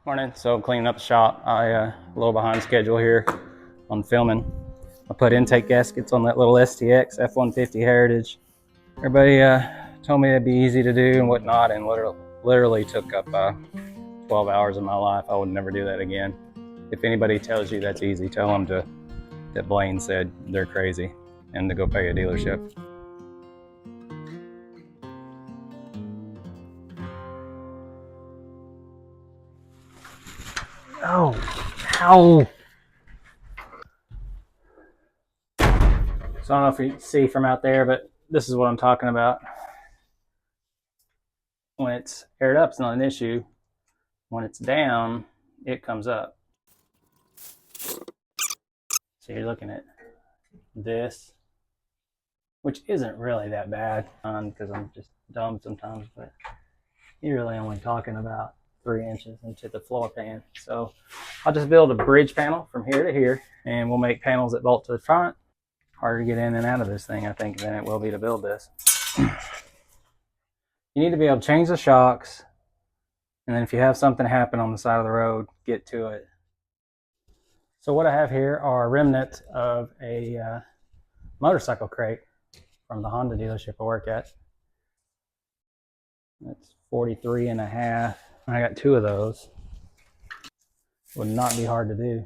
Morning. So cleaning up the shop. A little behind schedule here on filming. I put intake gaskets on that little STX F-150 Heritage. Everybody told me it'd be easy to do and whatnot, and literally took up 12 hours of my life. I would never do that again. If anybody tells you that's easy, tell them that Blaine said they're crazy and to go pay a dealership. Oh, ow. So I don't know if you can see from out there, but this is what I'm talking about. When it's aired up, it's not an issue. When it's down, it comes up. So you're looking at this, which isn't really that bad because I'm just dumb sometimes, but you're really only talking about 3 inches into the floor pan. So I'll just build a bridge panel from here to here, and we'll make panels that bolt to the front. Harder to get in and out of this thing, I think, than it will be to build this. You need to be able to change the shocks, and then if you have something happen on the side of the road, get to it. So what I have here are remnants of a motorcycle crate from the Honda dealership I work at. That's 43 and a half. I got 2 of those. Would not be hard to do.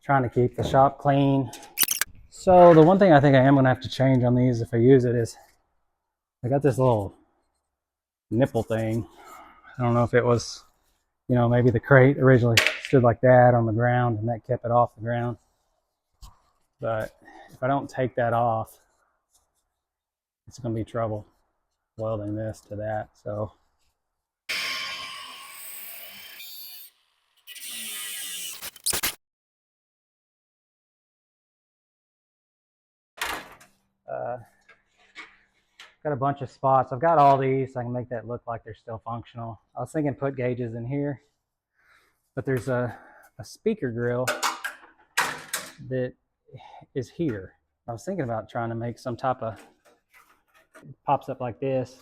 Trying to keep the shop clean. So the one thing I think I am going to have to change on these if I use it is I got this little nipple thing. I don't know if it was, maybe the crate originally stood like that on the ground and that kept it off the ground. But if I don't take that off, it's going to be trouble welding this to that. So got a bunch of spots. I've got all these so I can make that look like they're still functional. I was thinking put gauges in here, but there's a speaker grill that is here. I was thinking about trying to make some type of, it pops up like this,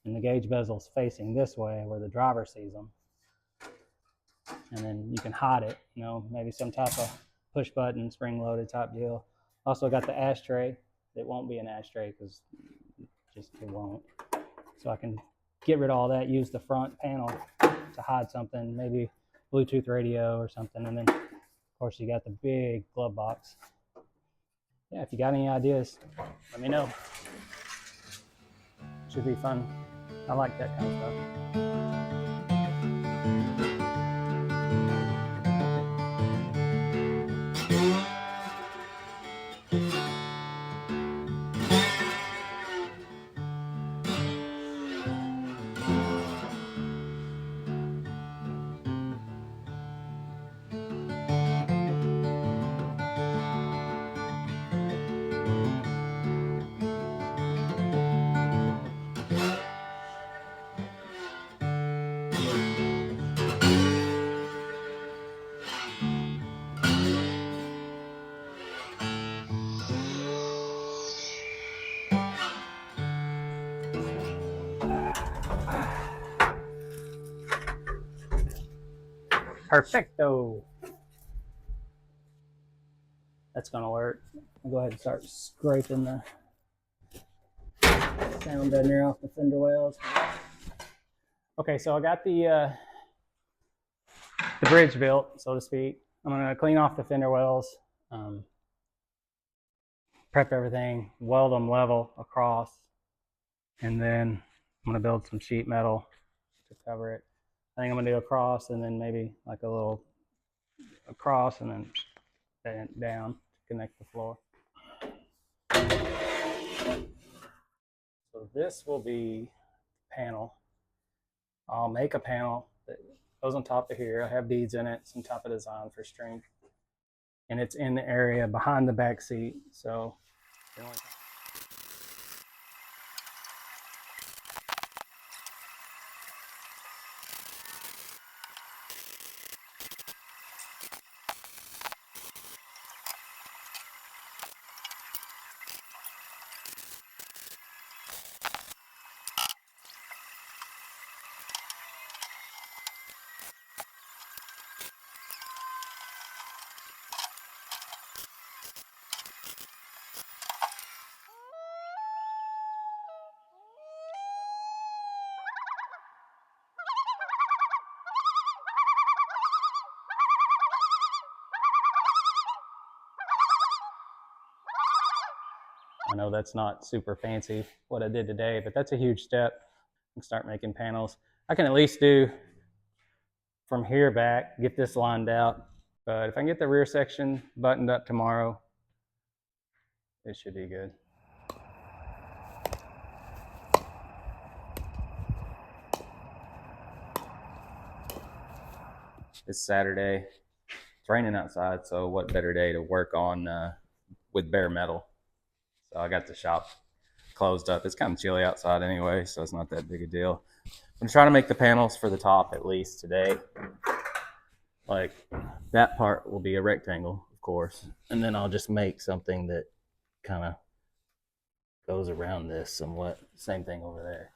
and the gauge bezel's facing this way where the driver sees them. And then you can hide it, maybe some type of push button, spring loaded type deal. Also got the ashtray. It won't be an ashtray because it won't. So I can get rid of all that, use the front panel to hide something, maybe Bluetooth radio or something. And then of course you got the big glove box. Yeah, if you got any ideas, let me know. Should be fun. I like that kind of stuff. Perfecto. That's gonna work. I'll go ahead and start scraping the sound down there off the fender wells. Okay, so I got the bridge built, so to speak. I'm gonna clean off the fender wells, prep everything, weld them level across, and then I'm gonna build some sheet metal to cover it. I think I'm gonna do a cross and then maybe like a little across and then down to connect the floor. So this will be panel. I'll make a panel that goes on top of here. I have beads in it, some type of design for strength. And it's in the area behind the back seat. So I know that's not super fancy what I did today, but that's a huge step. I can start making panels. I can at least do from here back, get this lined out. But if I can get the rear section buttoned up tomorrow, it should be good. It's Saturday. It's raining outside, so what better day to work on with bare metal? So I got the shop closed up. It's kind of chilly outside anyway, so it's not that big a deal. I'm trying to make the panels for the top at least today. Like that part will be a rectangle, of course, and then I'll just make something that kind of goes around this somewhat. Same thing over there.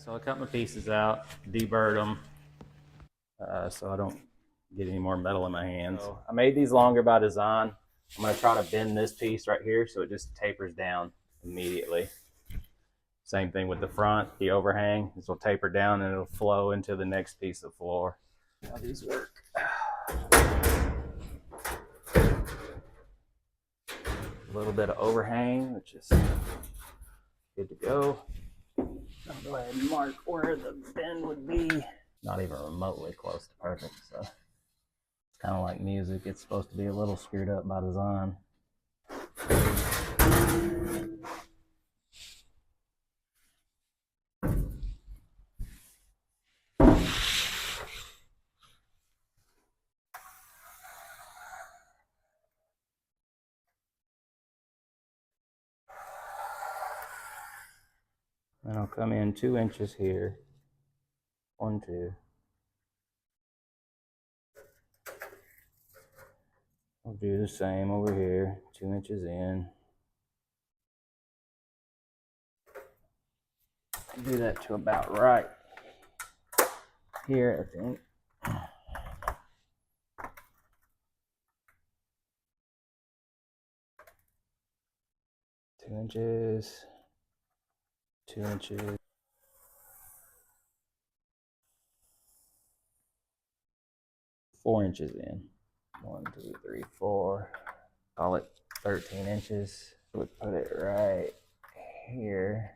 So I cut my pieces out, deburred them, so I don't get any more metal in my hands. So I made these longer by design. I'm going to try to bend this piece right here so it just tapers down immediately. Same thing with the front, the overhang. This will taper down and it'll flow into the next piece of floor. How these work. A little bit of overhang, which is good to go. I'll go ahead and mark where the bend would be. Not even remotely close to perfect, so it's kind of like music. It's supposed to be a little screwed up by design. Then I'll come in 2 inches here. 1, 2. I'll do the same over here. 2 inches in. I'll do that to about right here, I think. 2 inches. 2 inches. 4 inches in. 1, 2, 3, 4. Call it 13 inches. Would put it right here.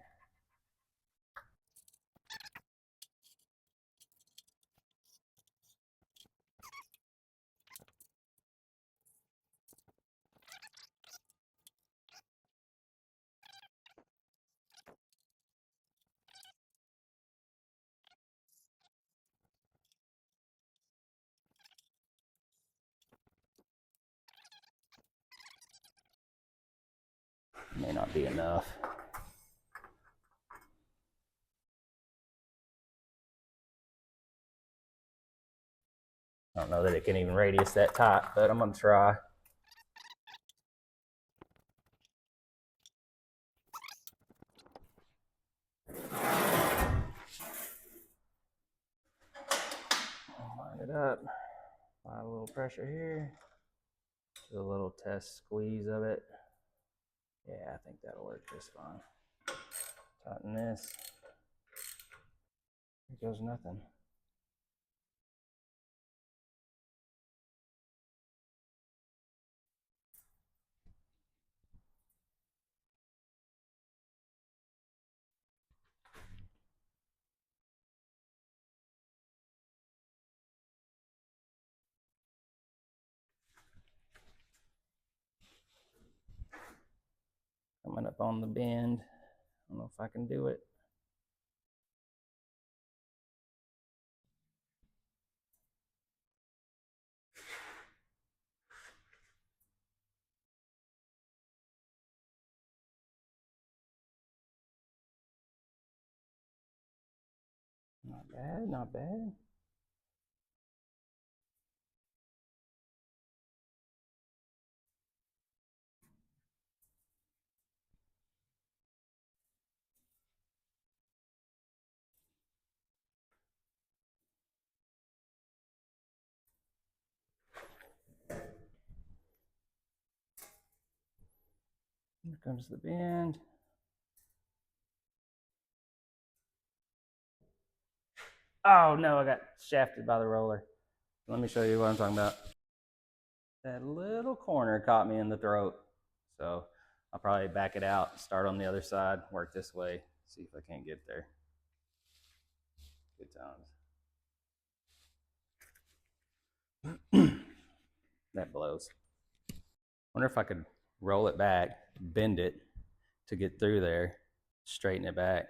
May not be enough. I don't know that it can even radius that tight, but I'm gonna try. Line it up. Apply a little pressure here. Do a little test squeeze of it. Yeah, I think that'll work just fine. Tighten this. Here goes nothing. Coming up on the bend. I don't know if I can do it. bad, not bad. Here comes the bend. Oh no, I got shafted by the roller. Let me show you what I'm talking about. That little corner caught me in the throat. So I'll probably back it out, start on the other side, work this way, see if I can't get there. Good times. That blows. Wonder if I could roll it back, bend it to get through there, straighten it back.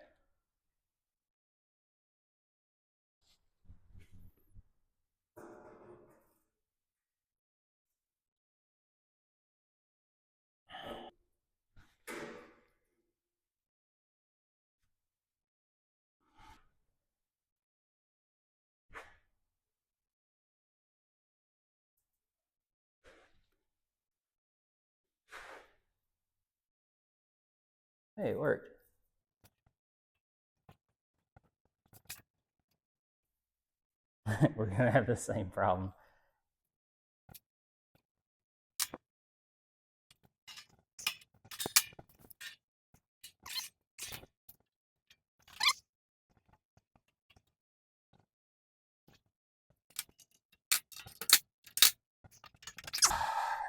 Hey, it worked. We're gonna have the same problem.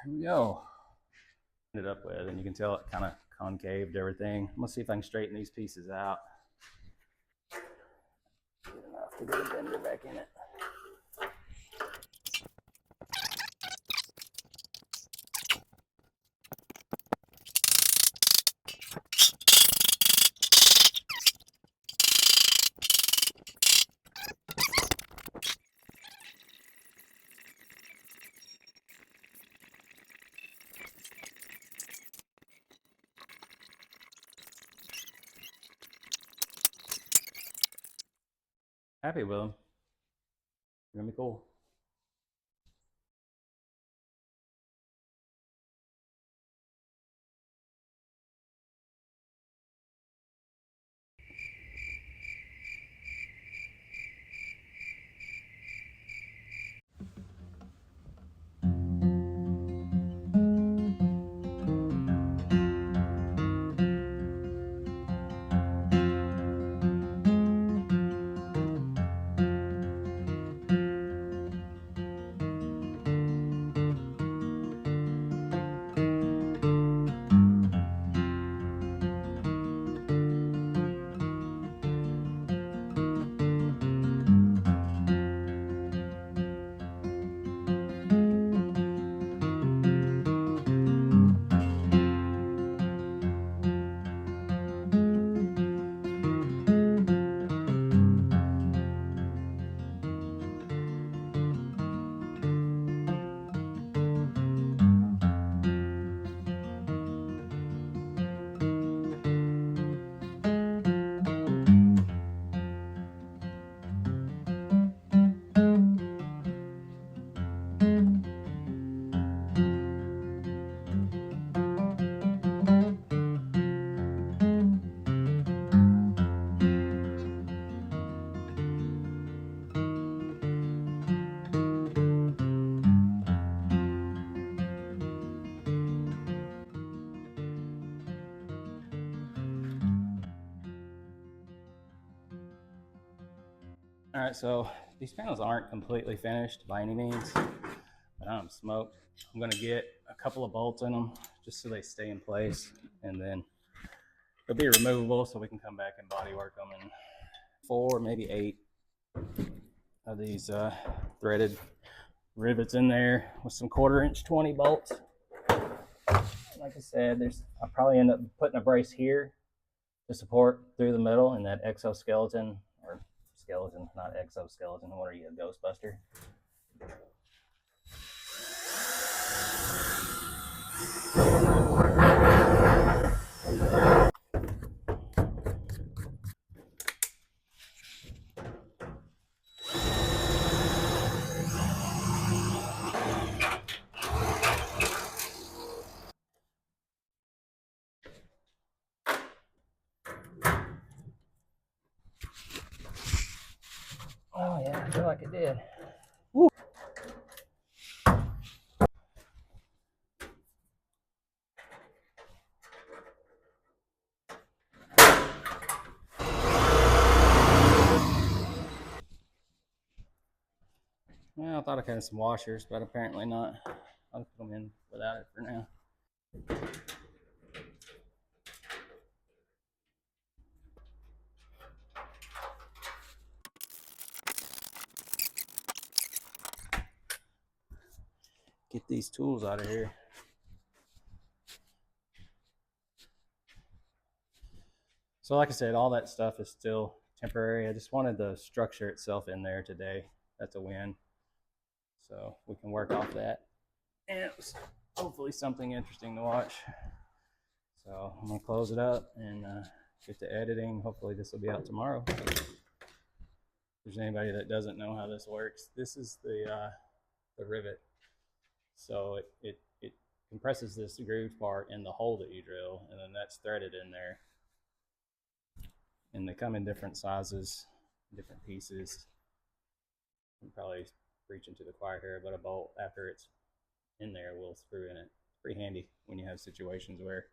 Here we go. Ended up with, and you can tell it kind of concaved everything. I'm gonna see if I can straighten these pieces out. Good enough to get a bender back in it. Happy with them. They're gonna be cool. All right, so these panels aren't completely finished by any means, but I'm smoked. I'm gonna get a couple of bolts in them just so they stay in place, and then they'll be removable so we can come back and body work them in 4, maybe 8 of these threaded rivets in there with some 1/4" 20 bolts. Like I said, I'll probably end up putting a brace here to support through the middle in that exoskeleton, or skeleton, not exoskeleton. What are you, a Ghostbuster? feel like it did. Woo. Well, I thought I had some washers, but apparently not. I'll put them in without it for now. Get these tools out of here. So like I said, all that stuff is still temporary. I just wanted the structure itself in there today. That's a win. So we can work off that. And it was hopefully something interesting to watch. So I'm gonna close it up and get to editing. Hopefully this will be out tomorrow. If there's anybody that doesn't know how this works, this is the rivet. So it compresses this groove part in the hole that you drill, and then that's threaded in there. And they come in different sizes, different pieces. I'm probably preaching to the choir here, but a bolt after it's in there will screw in it. It's pretty handy when you have situations where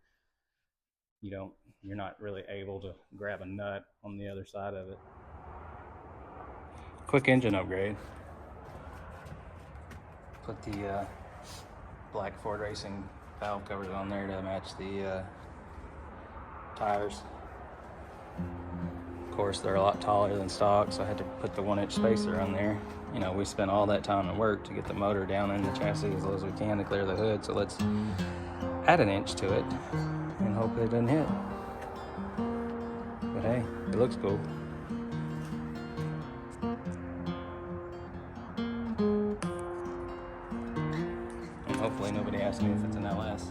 you're not really able to grab a nut on the other side of it. Quick engine upgrade. Put the black Ford Racing valve covers on there to match the tires. Of course, they're a lot taller than stock, so I had to put the 1-inch spacer on there. You know, we spent all that time and work to get the motor down in the chassis as low as we can to clear the hood, so let's add 1 inch to it and hope it doesn't hit. But hey, it looks cool. And hopefully nobody asks me if it's an LS.